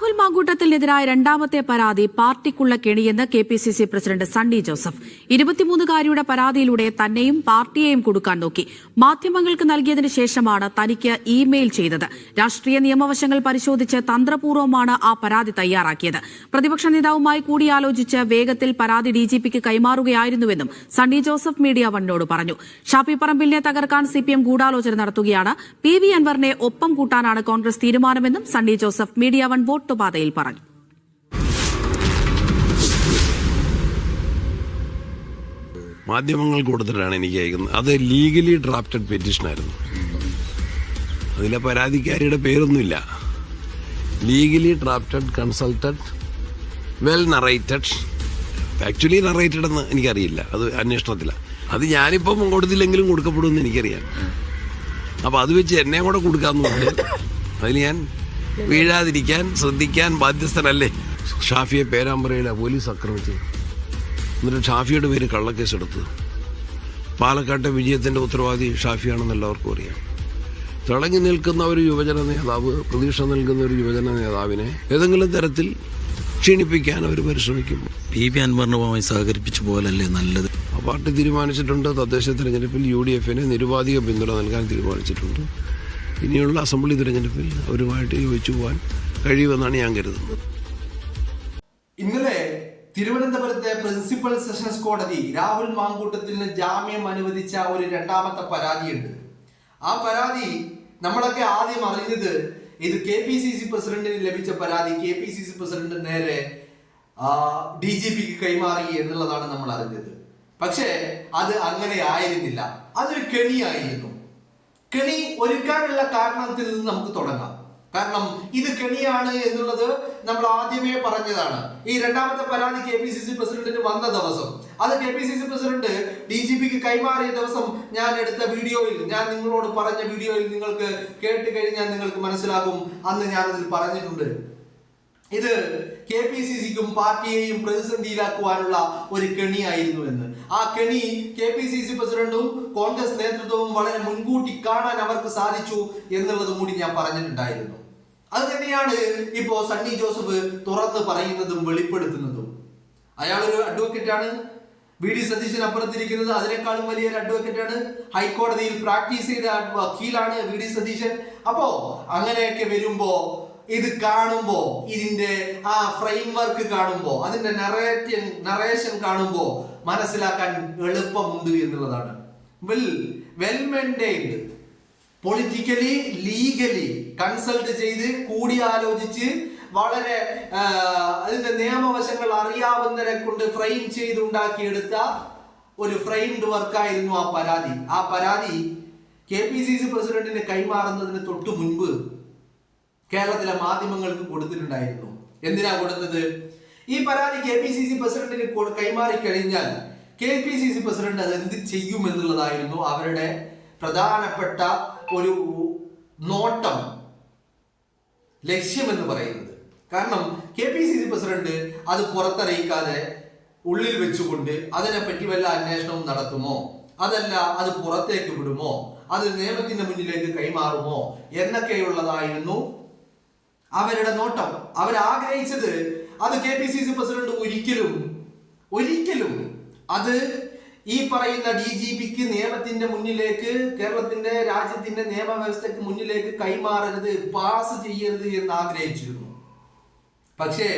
രാഹുൽ മാങ്കൂട്ടത്തിനെതിരായ രണ്ടാമത്തെ പരാതി പാർട്ടിക്കുള്ള കെണിയെന്ന് KPCC president Sunny Joseph. 23-കാരിയുടെ പരാതിയിലൂടെ തന്നെയും പാർട്ടിയെയും കൊടുക്കാൻ നോക്കി. മാധ്യമങ്ങൾക്ക് നൽകിയതിനു ശേഷമാണ് തനിക്ക് ഇമെയിൽ ചെയ്തത്. രാഷ്ട്രീയ നിയമവശങ്ങൾ പരിശോധിച്ച് തന്ത്രപൂർവ്വമാണ് ആ പരാതി തയ്യാറാക്കിയത്. പ്രതിപക്ഷ നേതാവുമായി കൂടിയാലോചിച്ച് വേഗത്തിൽ പരാതി ഡിജിപിക്ക് കൈമാറുകയായിരുന്നുവെന്നും സണ്ണി ജോസഫ് മീഡിയ വണ്ണിനോട് പറഞ്ഞു. ഷാഫി പറമ്പിലിനെ തകർക്കാൻ സിപിഎം ഗൂഢാലോചന നടത്തുകയാണ്. PV അൻവറിനെ ഒപ്പം കൂട്ടാനാണ് കോൺഗ്രസ് തീരുമാനമെന്നും സണ്ണി ജോസഫ് മീഡിയ വൺ വോട്ടുപാതയിൽ പറഞ്ഞു. മാധ്യമങ്ങൾ കൊടുത്തിട്ടാണ് എനിക്ക് അയക്കുന്നത്. അത് ലീഗലി ഡ്രാഫ്റ്റഡ് പെറ്റീഷനായിരുന്നു. അതിലെ പരാതിക്കാരിയുടെ പേരൊന്നുമില്ല. Legally drafted, consulted, well narrated. Actually narrated എന്ന് എനിക്കറിയില്ല, അത് അന്വേഷണത്തിലാണ്. അത് ഞാനിപ്പം കൊടുത്തില്ലെങ്കിലും കൊടുക്കപ്പെടുമെന്ന് എനിക്കറിയാം. അപ്പം അത് വെച്ച് എന്നെ കൂടെ കൊടുക്കാമെന്ന് പറഞ്ഞാൽ അതിൽ ഞാൻ വീഴാതിരിക്കാൻ ശ്രദ്ധിക്കാൻ ബാധ്യസ്ഥനല്ലേ. ഷാഫിയെ പേരാമ്പ്രയിലെ പോലീസ് ആക്രമിച്ചു. എന്നിട്ട് ഷാഫിയുടെ പേര് കള്ളക്കേസെടുത്തു. പാലക്കാട്ടെ വിജയത്തിൻ്റെ ഉത്തരവാദി ഷാഫിയാണെന്ന് എല്ലാവർക്കും അറിയാം. തിളങ്ങി നിൽക്കുന്ന ഒരു യുവജന നേതാവ്, പ്രതീക്ഷ നൽകുന്ന ഒരു യുവജന നേതാവിനെ ഏതെങ്കിലും തരത്തിൽ ക്ഷീണിപ്പിക്കാൻ അവർ പരിശ്രമിക്കും. PV അൻവറിനുമായി സഹകരിപ്പിച്ച പോലല്ലേ നല്ലത്. ആ പാർട്ടി തീരുമാനിച്ചിട്ടുണ്ട്. തദ്ദേശ തെരഞ്ഞെടുപ്പിൽ UDF-ന് നിരുപാധിക പിന്തുണ നൽകാൻ തീരുമാനിച്ചിട്ടുണ്ട്. ഇനിയുള്ള അസംബ്ലി തെരഞ്ഞെടുപ്പിൽ അവരുമായിട്ട് യോജിച്ചു പോകാൻ കഴിയുമെന്നാണ് ഞാൻ കരുതുന്നത്. ഇന്നലെ തിരുവനന്തപുരത്തെ പ്രിൻസിപ്പൽ സെഷൻസ് കോടതി രാഹുൽ മാങ്കൂട്ടത്തിന് ജാമ്യം അനുവദിച്ച ഒരു രണ്ടാമത്തെ പരാതിയുണ്ട്. ആ പരാതി നമ്മളൊക്കെ ആദ്യം അറിഞ്ഞത് ഇത് KPCC പ്രസിഡന്റിന് ലഭിച്ച പരാതി KPCC പ്രസിഡന്റ് നേരെ DGPക്ക് കൈമാറി എന്നുള്ളതാണ് നമ്മൾ അറിഞ്ഞത്. പക്ഷേ അത് അങ്ങനെ ആയിരുന്നില്ല. അതൊരു കെണിയായിരുന്നു. കെണി ഒരുക്കാനുള്ള കാരണത്തിൽ നിന്ന് നമുക്ക് തുടങ്ങാം. കാരണം ഇത് കെണിയാണ് എന്നുള്ളത് നമ്മൾ ആദ്യമേ പറഞ്ഞതാണ്. ഈ രണ്ടാമത്തെ പരാതി KPCC പ്രസിഡന്റിന് വന്ന ദിവസം, അത് KPCC പ്രസിഡന്റ് DGPക്ക് കൈമാറിയ ദിവസം ഞാൻ എടുത്ത വീഡിയോയിൽ, ഞാൻ നിങ്ങളോട് പറഞ്ഞ വീഡിയോയിൽ നിങ്ങൾക്ക് കേട്ട് കഴിഞ്ഞാൽ നിങ്ങൾക്ക് മനസ്സിലാകും. അന്ന് ഞാനതിൽ പറഞ്ഞിട്ടുണ്ട്, ഇത് KPCCക്കും പാർട്ടിയെയും പ്രതിസന്ധിയിലാക്കുവാനുള്ള ഒരു കെണിയായിരുന്നു എന്ന്. ആ കെണി KPCC പ്രസിഡന്റും കോൺഗ്രസ് നേതൃത്വവും വളരെ മുൻകൂട്ടി കാണാൻ അവർക്ക് സാധിച്ചു എന്നുള്ളത് കൂടി ഞാൻ പറഞ്ഞിട്ടുണ്ടായിരുന്നു. അത് തന്നെയാണ് ഇപ്പോ സണ്ണി ജോസഫ് തുറന്ന് പറയുന്നതും വെളിപ്പെടുത്തുന്നതും. അയാളൊരു അഡ്വക്കേറ്റാണ്. VD സതീശൻ അപ്പുറത്തിരിക്കുന്നത് അതിനേക്കാളും വലിയൊരു അഡ്വക്കേറ്റാണ്. ഹൈക്കോടതിയിൽ പ്രാക്ടീസ് ചെയ്ത വക്കീലാണ് VD സതീശൻ. അപ്പോ അങ്ങനെയൊക്കെ വരുമ്പോ ഇത് കാണുമ്പോ, ഇതിന്റെ ആ ഫ്രെയിംവർക്ക് കാണുമ്പോ, അതിന്റെ നറേഷൻ കാണുമ്പോ മനസ്സിലാക്കാൻ എളുപ്പമുണ്ട് എന്നുള്ളതാണ്. Well maintained, politically legally consult ചെയ്ത് കൂടിയാലോചിച്ച് വളരെ അതിന്റെ നിയമവശങ്ങൾ അറിയാവുന്നവരെ കൊണ്ട് ഫ്രെയിം ചെയ്ത് ഉണ്ടാക്കിയെടുത്ത ഒരു ഫ്രെയിംഡ് വർക്കായിരുന്നു ആ പരാതി. ആ പരാതി KPCC പ്രസിഡന്റിന് കൈമാറുന്നതിന് തൊട്ടു മുൻപ് കേരളത്തിലെ മാധ്യമങ്ങൾക്ക് കൊടുത്തിട്ടുണ്ടായിരുന്നു. എന്തിനാ കൊടുത്തത്? ഈ പരാതി KPCC പ്രസിഡന്റിന് കൈമാറി കഴിഞ്ഞാൽ KPCC പ്രസിഡന്റ് അത് എന്ത് ചെയ്യും എന്നുള്ളതായിരുന്നു അവരുടെ പ്രധാനപ്പെട്ട ഒരു നോട്ടം, ലക്ഷ്യം എന്ന് പറയുന്നത്. കാരണം KPCC പ്രസിഡന്റ് അത് പുറത്തറിയിക്കാതെ ഉള്ളിൽ വെച്ചുകൊണ്ട് അതിനെപ്പറ്റി വല്ല അന്വേഷണവും നടത്തുമോ, അതല്ല അത് പുറത്തേക്ക് വിടുമോ, അത് നിയമത്തിന്റെ മുന്നിലേക്ക് കൈമാറുമോ എന്നൊക്കെയുള്ളതായിരുന്നു അവരുടെ നോട്ടം. അവരാഗ്രഹിച്ചത് അത് KPCC പ്രസിഡന്റ് ഒരിക്കലും അത് ഈ പറയുന്ന DGPക്ക് നിയമത്തിന്റെ മുന്നിലേക്ക്, കേരളത്തിന്റെ രാജ്യത്തിന്റെ നിയമവ്യവസ്ഥയ്ക്ക് മുന്നിലേക്ക് കൈമാറരുത്, പാസ് ചെയ്യരുത് എന്ന് ആഗ്രഹിച്ചിരുന്നു. പക്ഷേ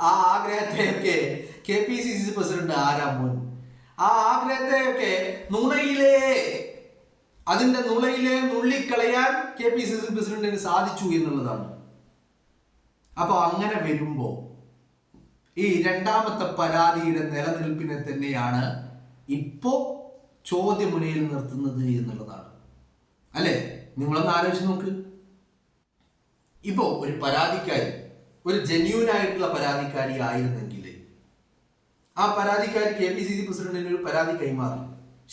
ആ ആഗ്രഹത്തെയൊക്കെ KPCC പ്രസിഡന്റ് ആരാമോൻ, ആ ആഗ്രഹത്തെയൊക്കെ അതിന്റെ നുളയിലെ നുള്ളിക്കളയാൻ KPCC പ്രസിഡന്റിന് സാധിച്ചു എന്നുള്ളതാണ്. അപ്പൊ അങ്ങനെ വരുമ്പോ ഈ രണ്ടാമത്തെ പരാതിയുടെ നിലനിൽപ്പിനെ തന്നെയാണ് ഇപ്പോ ചോദ്യമുനയിൽ നിർത്തുന്നത് എന്നുള്ളതാണ്. അല്ലെ, നിങ്ങളൊന്ന് ആലോചിച്ച് നോക്ക്. ഇപ്പോ ഒരു പരാതിക്കാരി, ഒരു ജെന്യൂൻ ആയിട്ടുള്ള പരാതിക്കാരി ആയിരുന്നെങ്കിൽ ആ പരാതിക്കാരി KPCC പ്രസിഡന്റിന് ഒരു പരാതി കൈമാറി.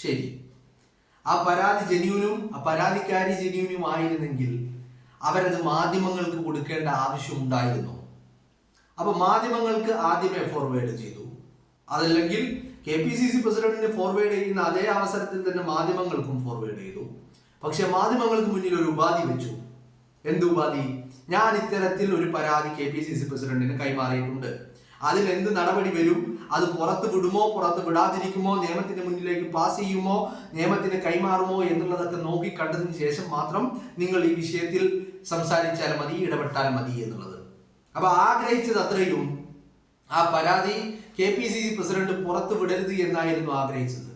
ശരി, ആ പരാതി ജെന്യൂനും ആ പരാതിക്കാരി ജെന്യൂനും ആയിരുന്നെങ്കിൽ അവരത് മാധ്യമങ്ങൾക്ക് കൊടുക്കേണ്ട ആവശ്യം ഉണ്ടായിരുന്നു. അപ്പൊ മാധ്യമങ്ങൾക്ക് ആദ്യമേ ഫോർവേഡ് ചെയ്തു. അതല്ലെങ്കിൽ KPCC പ്രസിഡന്റിന് ഫോർവേഡ് ചെയ്യുന്ന അതേ അവസരത്തിൽ തന്നെ മാധ്യമങ്ങൾക്കും ഫോർവേഡ് ചെയ്തു. പക്ഷെ മാധ്യമങ്ങൾക്ക് മുന്നിൽ ഒരു ഉപാധി വെച്ചു. എന്ത് ഉപാധി? ഞാൻ ഇത്തരത്തിൽ ഒരു പരാതി KPCC പ്രസിഡന്റിന് കൈമാറിയിട്ടുണ്ട്. അതിൽ എന്ത് നടപടി വരും, അത് പുറത്ത് വിടുമോ പുറത്ത് വിടാതിരിക്കുമോ, നിയമത്തിന് മുന്നിലേക്ക് പാസ് ചെയ്യുമോ, നിയമത്തിന് കൈമാറുമോ എന്നുള്ളതൊക്കെ നോക്കി കണ്ടതിന് ശേഷം മാത്രം നിങ്ങൾ ഈ വിഷയത്തിൽ സംസാരിച്ചാൽ മതി, ഇടപെട്ടാൽ മതി എന്നുള്ളത്. അപ്പൊ ആഗ്രഹിച്ചത് അത്രയും ആ പരാതി KPCC പ്രസിഡന്റ് പുറത്ത് വിടരുത് എന്നായിരുന്നു ആഗ്രഹിച്ചത്.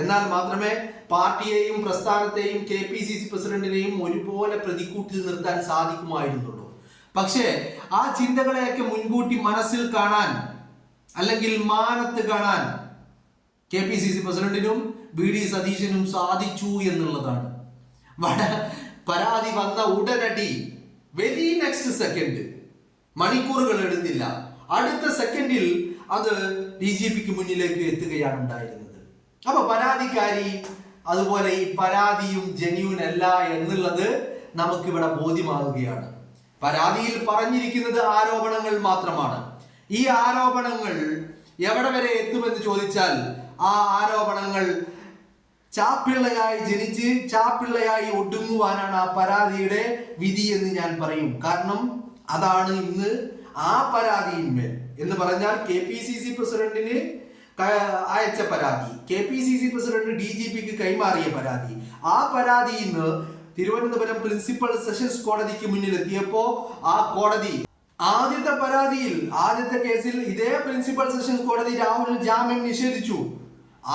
എന്നാൽ മാത്രമേ പാർട്ടിയെയും പ്രസ്ഥാനത്തെയും KPCC പ്രസിഡന്റിനെയും ഒരുപോലെ പ്രതിക്കൂട്ടിൽ നിർത്താൻ സാധിക്കുമായിരുന്നുള്ളൂ. പക്ഷേ ആ ചിന്തകളെയൊക്കെ മുൻകൂട്ടി മനസ്സിൽ കാണാൻ അല്ലെങ്കിൽ മാനത്ത് കാണാൻ KPCC പ്രസിഡന്റിനും BD സതീശനും സാധിച്ചു എന്നുള്ളതാണ്. പരാതി വന്ന ഉടനടി വെരി നെക്സ്റ്റ് സെക്കൻഡ്, മണിക്കൂറുകൾ എടുത്തില്ല, അടുത്ത സെക്കൻഡിൽ അത് DGPക്ക് മുന്നിലേക്ക് എത്തുകയാണ് ഉണ്ടായിരുന്നത്. അപ്പൊ പരാതിക്കാരി അതുപോലെ ഈ പരാതിയും ജെന്യൂൻ അല്ല എന്നുള്ളത് നമുക്കിവിടെ ബോധ്യമാവുകയാണ്. പരാതിയിൽ പറഞ്ഞിരിക്കുന്നത് ആരോപണങ്ങൾ മാത്രമാണ്. ഈ ആരോപണങ്ങൾ എവിടെ വരെ എത്തുമെന്ന് ചോദിച്ചാൽ ആ ആരോപണങ്ങൾ ചാപ്പിള്ളയായി ജനിച്ച് ചാപ്പിള്ളയായി ഒടുങ്ങുവാനാണ് ആ പരാതിയുടെ വിധി എന്ന് ഞാൻ പറയും. കാരണം അതാണ് ഇന്ന് ആ പരാതിയിന്മേൽ എന്ന് പറഞ്ഞാൽ KPCC പ്രസിഡന്റിന് അയച്ച പരാതി, KPCC പ്രസിഡന്റ് DGPക്ക് കൈമാറിയ പരാതി, ആ പരാതി ഇന്ന് തിരുവനന്തപുരം പ്രിൻസിപ്പൽ സെഷൻസ് കോടതിക്ക് മുന്നിലെത്തിയപ്പോ ആ കോടതി ആദ്യത്തെ കേസിൽ ഇതേ പ്രിൻസിപ്പൽ സെഷൻസ് കോടതി രാഹുലിന് ജാമ്യം നിഷേധിച്ചു.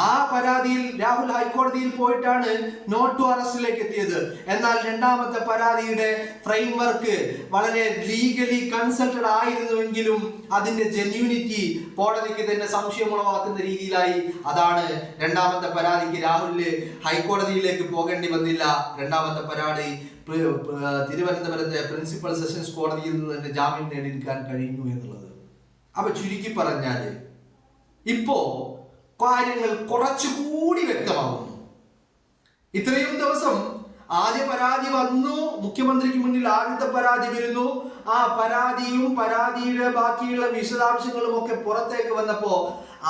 ആ പരാതിയിൽ രാഹുൽ ഹൈക്കോടതിയിൽ പോയിട്ടാണ് നോട്ട് ടു അറസ്റ്റിലേക്ക് എത്തിയത്. എന്നാൽ രണ്ടാമത്തെ പരാതിയുടെ ഫ്രെയിംവർക്ക് വളരെ ലീഗലി കൺസൾട്ടഡ് ആയിരുന്നുവെങ്കിലും അതിന്റെ ജെന്യൂനിറ്റി കോടതിക്ക് തന്നെ സംശയമുളവാക്കുന്ന രീതിയിലായി. അതാണ് രണ്ടാമത്തെ പരാതിക്ക് രാഹുലിന് ഹൈക്കോടതിയിലേക്ക് പോകേണ്ടി വന്നില്ല. രണ്ടാമത്തെ പരാതി തിരുവനന്തപുരത്തെ പ്രിൻസിപ്പൽ സെഷൻസ് കോടതിയിൽ നിന്ന് തന്നെ ജാമ്യം നേടിയെടുക്കാൻ കഴിഞ്ഞു എന്നുള്ളത്. അപ്പൊ ചുരുക്കി പറഞ്ഞാല് ഇപ്പോ കാര്യങ്ങൾ കുറച്ചുകൂടി വ്യക്തമാകുന്നു. ഇത്രയും ദിവസം ആദ്യ പരാതി വന്നു, മുഖ്യമന്ത്രിക്ക് മുന്നിൽ ആദ്യത്തെ പരാതി വരുന്നു, ആ പരാതിയും പരാതിയുടെ ബാക്കിയുള്ള വിശദാംശങ്ങളും ഒക്കെ പുറത്തേക്ക് വന്നപ്പോ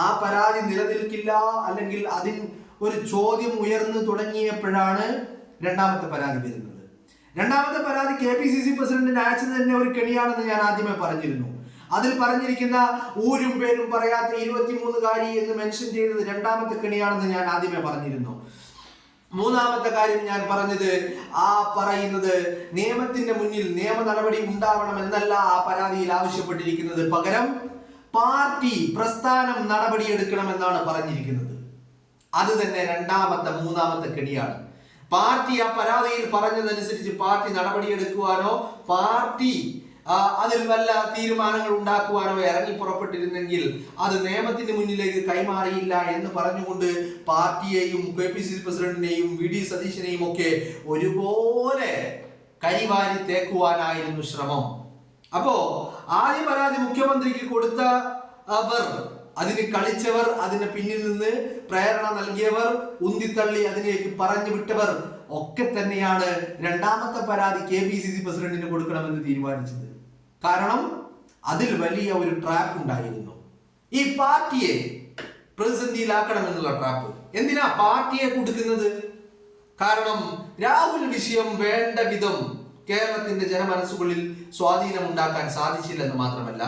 ആ പരാതി നിലനിൽക്കില്ല അല്ലെങ്കിൽ അതിൽ ഒരു ചോദ്യം ഉയർന്നു തുടങ്ങിയപ്പോഴാണ് രണ്ടാമത്തെ പരാതി വരുന്നത്. രണ്ടാമത്തെ പരാതി KPCC പ്രസിഡന്റിന് അയച്ചത് തന്നെ ഒരു കെണിയാണെന്ന് ഞാൻ ആദ്യമേ പറഞ്ഞിരുന്നു. അതിൽ പറഞ്ഞിരിക്കുന്ന ഊരും പേരും പറയാത്ത 23 എന്ന് മെൻഷൻ ചെയ്തത് രണ്ടാമത്തെ കെണിയാണെന്ന് ഞാൻ ആദ്യമേ പറഞ്ഞിരുന്നു. മൂന്നാമത്തെ കാര്യം ഞാൻ പറഞ്ഞത് ആ പറയുന്നത് നിയമത്തിന്റെ മുന്നിൽ നിയമ നടപടി ഉണ്ടാവണം എന്നല്ല ആ പരാതിയിൽ ആവശ്യപ്പെട്ടിരിക്കുന്നത്, പകരം പാർട്ടി പ്രസ്ഥാനം നടപടിയെടുക്കണം എന്നാണ് പറഞ്ഞിരിക്കുന്നത്. അത് തന്നെ മൂന്നാമത്തെ കെണിയാണ്. പാർട്ടി ആ പരാതിയിൽ പറഞ്ഞതനുസരിച്ച് പാർട്ടി നടപടിയെടുക്കുവാനോ പാർട്ടി അതിൽ വല്ല തീരുമാനങ്ങൾ ഉണ്ടാക്കുവാനോ ഇറങ്ങി പുറപ്പെട്ടിരുന്നെങ്കിൽ അത് നിയമത്തിന് മുന്നിലേക്ക് കൈമാറിയില്ല എന്ന് പറഞ്ഞുകൊണ്ട് പാർട്ടിയെയും KPCC പ്രസിഡന്റിനെയും VD സതീശനെയും ഒക്കെ ഒരുപോലെ കരിവാരി തേക്കുവാനായിരുന്നു ശ്രമം. അപ്പോ ആദ്യ പരാതി മുഖ്യമന്ത്രിക്ക് കൊടുത്ത അവർ, അതിന് കളിച്ചവർ, അതിന് പിന്നിൽ നിന്ന് പ്രേരണ നൽകിയവർ, ഉന്തിത്തള്ളി അതിലേക്ക് പറഞ്ഞു വിട്ടവർ ഒക്കെ തന്നെയാണ് രണ്ടാമത്തെ പരാതി KPCC പ്രസിഡന്റിന് കൊടുക്കണമെന്ന് തീരുമാനിച്ചത്. കാരണം അതിൽ വലിയ ഒരു ട്രാപ്പ് ഉണ്ടായിരുന്നു. ഈ പാർട്ടിയെ പ്രതിസന്ധിയിലാക്കണം എന്നുള്ള ട്രാപ്പ്. എന്തിനാ പാർട്ടിയെ കൊടുക്കുന്നത്? കാരണം രാഹുൽ വിഷയം വേണ്ട വിധം കേരളത്തിന്റെ ജനമനസ്സുകളിൽ സ്വാധീനം ഉണ്ടാക്കാൻ സാധിച്ചില്ലെന്ന് മാത്രമല്ല,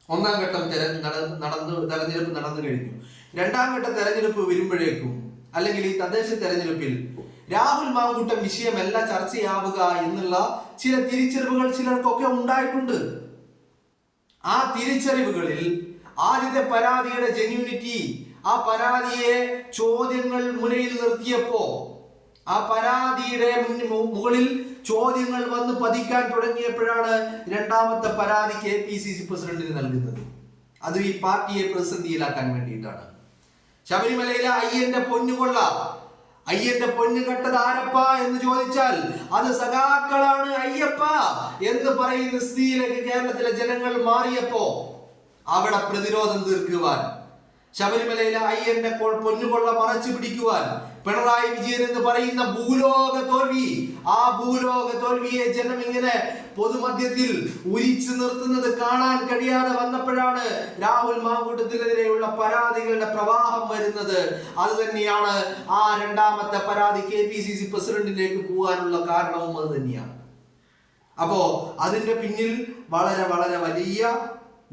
ഒന്നാം ഘട്ടം തെരഞ്ഞെടുപ്പ് നടന്നു കഴിഞ്ഞു. രണ്ടാം ഘട്ട തെരഞ്ഞെടുപ്പ് വരുമ്പോഴേക്കും അല്ലെങ്കിൽ ഈ തദ്ദേശ തെരഞ്ഞെടുപ്പിൽ രാഹുൽ മാങ്കൂട്ടം വിഷയമല്ല ചർച്ചയാവുക എന്നുള്ള ചില തിരിച്ചറിവുകൾ ചിലർക്കൊക്കെ ഉണ്ടായിട്ടുണ്ട്. ആ തിരിച്ചറിവുകളിൽ ആദ്യത്തെ പരാതിയുടെ ജെന്യൂനിറ്റി, ആ പരാതിയെ ചോദ്യങ്ങൾ മുനയിൽ നിർത്തിയപ്പോ, ആ പരാതിയുടെ മുകളിൽ ചോദ്യങ്ങൾ വന്ന് പതിക്കാൻ തുടങ്ങിയപ്പോഴാണ് രണ്ടാമത്തെ പരാതി KPCC പ്രസിഡന്റിന് നൽകുന്നത്. അത് ഈ പാർട്ടിയെ പ്രതിസന്ധിയിലാക്കാൻ വേണ്ടിയിട്ടാണ്. ശബരിമലയിലെ അയ്യന്റെ പൊന്നുകൊള്ള, അയ്യന്റെ പൊന്നു കെട്ടത് ആരപ്പ എന്ന് ചോദിച്ചാൽ അത് സഖാക്കളാണ് അയ്യപ്പ എന്ന് പറയുന്ന സ്ഥിതിയിലേക്ക് കേരളത്തിലെ ജനങ്ങൾ മാറിയപ്പോ അവിടെ പ്രതിരോധം തീർക്കുവാൻ, ശബരിമലയിലെ അയ്യന്റെ പൊന്നുകൊള്ള മറച്ചു പിടിക്കുവാൻ പിണറായി വിജയൻ എന്ന് പറയുന്ന ഭൂലോക തോൽവി, ആ ഭൂലോക തോൽവിയെ ജനം ഇങ്ങനെ പൊതുമധ്യത്തിൽ ഉരിച്ചു നിർത്തുന്നത് കാണാൻ കഴിയാതെ വന്നപ്പോഴാണ് രാഹുൽ മാങ്കൂട്ടത്തിനെതിരെയുള്ള പരാതികളുടെ പ്രവാഹം വരുന്നത്. അത് തന്നെയാണ് ആ രണ്ടാമത്തെ പരാതി KPCC പ്രസിഡന്റിലേക്ക് പോകാനുള്ള കാരണവും അത് തന്നെയാണ്. അപ്പോ അതിന്റെ പിന്നിൽ വളരെ വളരെ വലിയ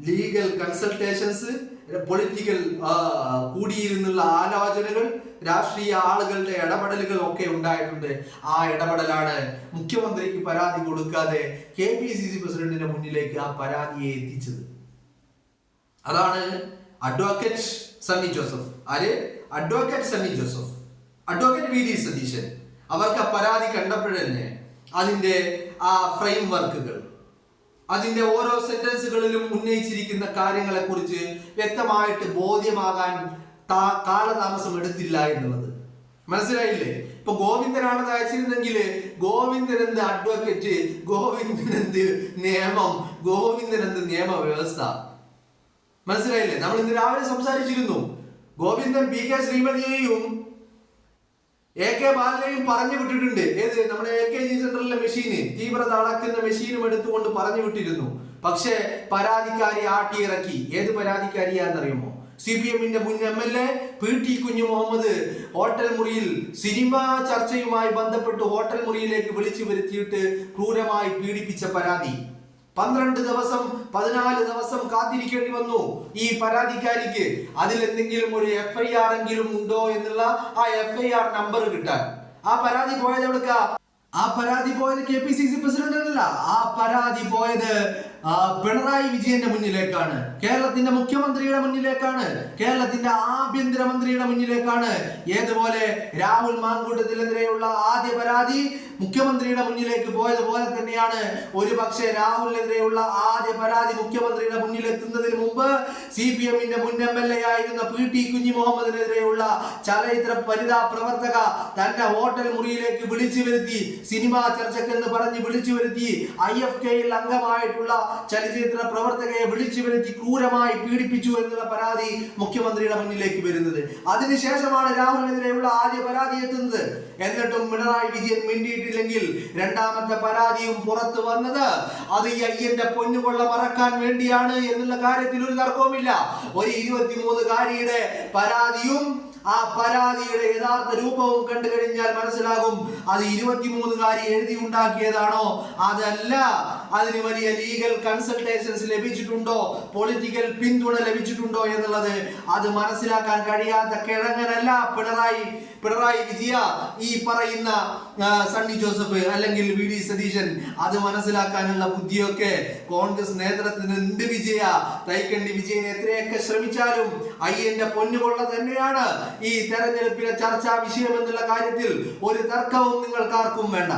ലീഗൽ കൺസൾട്ടേഷൻസ്, പൊളിറ്റിക്കൽ കൂടിയിരുന്നുള്ള ആലോചനകൾ, രാഷ്ട്രീയ ആളുകളുടെ ഇടപെടലുകൾ ഒക്കെ ഉണ്ടായിട്ടുണ്ട്. ആ ഇടപെടലാണ് മുഖ്യമന്ത്രിക്ക് പരാതി കൊടുക്കാതെ KPCC പ്രസിഡന്റിന്റെ മുന്നിലേക്ക് ആ പരാതിയെ എത്തിച്ചത്. അതാണ് അഡ്വക്കേറ്റ് സണ്ണി ജോസഫ്. ആര്? Advocate Sunny Joseph, advocate VD Satheesan. അവർക്ക് ആ പരാതി കണ്ടപ്പോഴന്നെ അതിന്റെ ആ ഫ്രെയിം വർക്കുകൾ, അതിന്റെ ഓരോ സെന്റൻസുകളിലും ഉന്നയിച്ചിരിക്കുന്ന കാര്യങ്ങളെ കുറിച്ച് വ്യക്തമായിട്ട് ബോധ്യമാകാൻ കാലതാമസം എടുത്തില്ല എന്നുള്ളത് മനസ്സിലായില്ലേ? ഇപ്പൊ ഗോവിന്ദനാണ് അയച്ചിരുന്നെങ്കിൽ ഗോവിന്ദൻ എന്ത് അഡ്വക്കേറ്റ്, ഗോവിന്ദൻ എന്ത് നിയമം, ഗോവിന്ദൻ എന്ത് നിയമവ്യവസ്ഥ, മനസ്സിലായില്ലേ? നമ്മൾ ഇന്ന് രാവിലെ സംസാരിച്ചിരുന്നു. ഗോവിന്ദൻ PK ശ്രീമതിയെയും AK ബാലനെയും പറഞ്ഞു വിട്ടിട്ടുണ്ട്. ഏത്? നമ്മുടെ AKG സെന്ററിലെ മെഷീന്, തീവ്രത അളക്കുന്ന മെഷീനും എടുത്തുകൊണ്ട് പറഞ്ഞു വിട്ടിരുന്നു. പക്ഷേ പരാതിക്കാരി ആട്ടിയിറക്കി. ഏത് പരാതിക്കാരിയാണെന്നറിയുമോ? CPM-ന്റെ മുൻ MLA PT കുഞ്ഞു മുഹമ്മദ് ഹോട്ടൽ മുറിയിൽ സിനിമാ ചർച്ചയുമായി ബന്ധപ്പെട്ട് ഹോട്ടൽ മുറിയിലേക്ക് വിളിച്ചു വരുത്തിയിട്ട് ക്രൂരമായി പീഡിപ്പിച്ച പരാതി. 12 ദിവസം 14 ദിവസം കാത്തിരിക്കേണ്ടി വന്നു ഈ പരാതിക്കാരിക്ക്. അതിൽ എന്തെങ്കിലും ഒരു FIR എങ്കിലും ഉണ്ടോ എന്നുള്ള ആ FIR നമ്പർ കിട്ടാൻ. ആ പരാതി പോയത് എവിടുക്ക? ആ പരാതി പോയത് KPCC പ്രസിഡന്റിനല്ല. ആ പരാതി പോയത് പിണറായി വിജയന്റെ മുന്നിലേക്കാണ്, കേരളത്തിന്റെ മുഖ്യമന്ത്രിയുടെ മുന്നിലേക്കാണ്, കേരളത്തിന്റെ ആഭ്യന്തരമന്ത്രിയുടെ മുന്നിലേക്കാണ്. ഏതുപോലെ രാഹുൽ മാങ്കൂട്ടത്തിനെതിരെയുള്ള ആദ്യ പരാതി മുഖ്യമന്ത്രിയുടെ മുന്നിലേക്ക് പോയതുപോലെ തന്നെയാണ് ഒരു പക്ഷേ രാഹുലിനെതിരെയുള്ള ആദ്യ പരാതി മുഖ്യമന്ത്രിയുടെ മുന്നിലെത്തുന്നതിന് മുമ്പ് CPM-ന്റെ മുൻ MLA ആയിരുന്ന PT കുഞ്ഞി മുഹമ്മദിനെതിരെയുള്ള ചലച്ചിത്ര വനിതാ പ്രവർത്തക തന്നെ ഹോട്ടൽ മുറിയിലേക്ക് വിളിച്ചു വരുത്തി, സിനിമാ ചർച്ചക്കെന്ന് പറഞ്ഞ് വിളിച്ചു വരുത്തി, IFK-യിൽ അംഗമായിട്ടുള്ള ചലച്ചിത്ര പ്രവർത്തകയെ വിളിച്ചു വരുത്തി ക്രൂരമായി പീഡിപ്പിച്ചു എന്നുള്ള പരാതി മുഖ്യമന്ത്രിയുടെ മുന്നിലേക്ക് വരുന്നത്. അതിനുശേഷമാണ് രാഹുലിനെതിരെയുള്ള ആദ്യ പരാതി എത്തുന്നത്. എന്നിട്ടും പിണറായി വിജയൻ മിണ്ടിയിട്ടില്ലെങ്കിൽ രണ്ടാമത്തെ പരാതിയും പുറത്തു വന്നത് അത് ഈ അയ്യന്റെ പൊന്നുകൊള്ള മറക്കാൻ വേണ്ടിയാണ് എന്നുള്ള കാര്യത്തിൽ ഒരു തർക്കവുമില്ല. ഒരു 23-കാരിയുടെ പരാതിയും ആ പരാതിയുടെ യഥാർത്ഥ രൂപവും കണ്ടു കഴിഞ്ഞാൽ മനസ്സിലാകും അത് 23-കാരി എഴുതി ഉണ്ടാക്കിയതാണോ അതല്ല. അതിന് വലിയ ലീഗൽ കൺസൾട്ടേഷൻസ് ലഭിച്ചിട്ടുണ്ടോ, പൊളിറ്റിക്കൽ പിന്തുണ ലഭിച്ചിട്ടുണ്ടോ എന്നുള്ളത് അത് മനസ്സിലാക്കാൻ കഴിയാത്ത കിഴങ്ങനല്ല പിണറായി വിജയ, ഈ പറയുന്ന സണ്ണി ജോസഫ് അല്ലെങ്കിൽ VD സതീശൻ. അത് മനസ്സിലാക്കാനുള്ള ബുദ്ധിയൊക്കെ കോൺഗ്രസ് നേതൃത്വത്തിന് ഉണ്ട് വിജയ. തൈക്കണ്ടി വിജയൻ എത്രയൊക്കെ ശ്രമിച്ചാലും അയ്യന്റെ പൊന്നുകൊള്ള തന്നെയാണ് ഈ തെരഞ്ഞെടുപ്പിലെ ചർച്ചാ വിഷയം എന്നുള്ള കാര്യത്തിൽ ഒരു തർക്കവും നിങ്ങൾക്കാർക്കും വേണ്ട.